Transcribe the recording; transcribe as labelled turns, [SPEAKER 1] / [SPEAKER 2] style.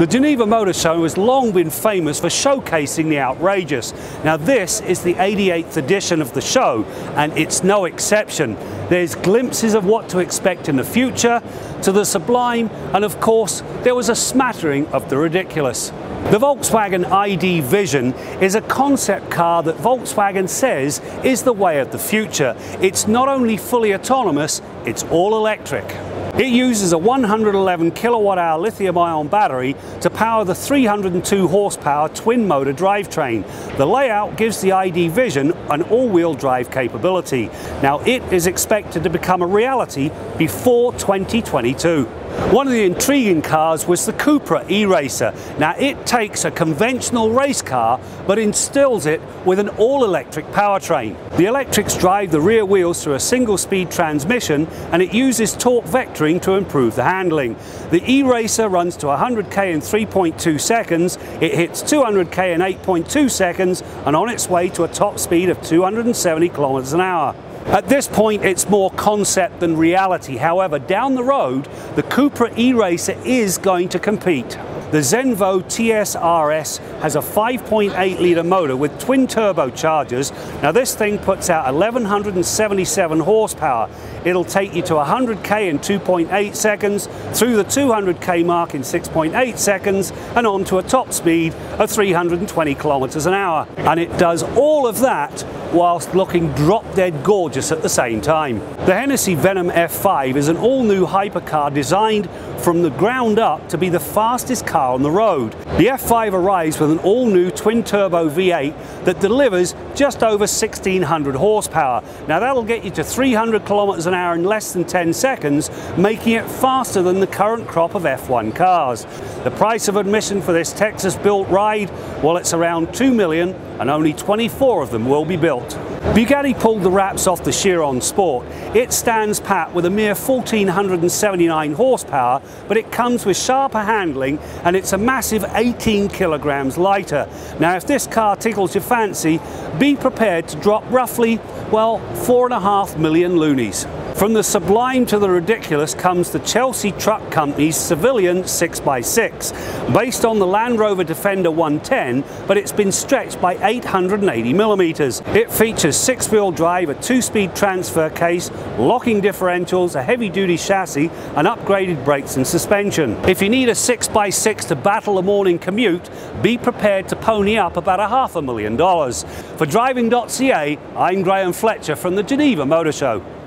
[SPEAKER 1] The Geneva Motor Show has long been famous for showcasing the outrageous. Now this is the 88th edition of the show, and it's no exception. There's glimpses of what to expect in the future, to the sublime, and of course there was a smattering of the ridiculous. The Volkswagen ID Vision is a concept car that Volkswagen says is the way of the future. It's not only fully autonomous, it's all electric. It uses a 111 kilowatt-hour lithium-ion battery to power the 302 horsepower twin-motor drivetrain. The layout gives the ID Vision an all-wheel drive capability. Now it is expected to become a reality before 2022. One of the intriguing cars was the Cupra Eraser. Now it takes a conventional race car but instills it with an all-electric powertrain. The electrics drive the rear wheels through a single-speed transmission, and it uses torque vectoring to improve the handling. The Eraser runs to 100k in 3.2 seconds, it hits 200k in 8.2 seconds, and on its way to a top speed of 270 kilometers an hour. At this point it's more concept than reality. However, down the road the Cupra Eraser is going to compete. The Zenvo TS RS has a 5.8 litre motor with twin turbochargers. Now this thing puts out 1177 horsepower. It'll take you to 100k in 2.8 seconds, through the 200k mark in 6.8 seconds, and on to a top speed of 320 kilometers an hour. And it does all of that whilst looking drop dead gorgeous at the same time. The Hennessey Venom F5 is an all-new hypercar designed from the ground up to be the fastest car on the road. The F5 arrives with an all-new twin-turbo V8 that delivers just over 1600 horsepower. Now that'll get you to 300 kilometers an hour in less than 10 seconds, making it faster than the current crop of F1 cars. The price of admission for this Texas-built ride, well, it's around 2 million, and only 24 of them will be built. Bugatti pulled the wraps off the Chiron Sport. It stands pat with a mere 1479 horsepower, but it comes with sharper handling and it's a massive 18 kilograms lighter. Now if this car tickles your fancy, be prepared to drop roughly, well, 4.5 million loonies. From the sublime to the ridiculous comes the Chelsea Truck Company's Civilian 6x6, based on the Land Rover Defender 110, but it's been stretched by 880 millimeters. It features 6-wheel drive, a 2-speed transfer case, locking differentials, a heavy-duty chassis, and upgraded brakes and suspension. If you need a 6x6 to battle the morning commute, be prepared to pony up about $500,000. For Driving.ca, I'm Graham Fletcher from the Geneva Motor Show.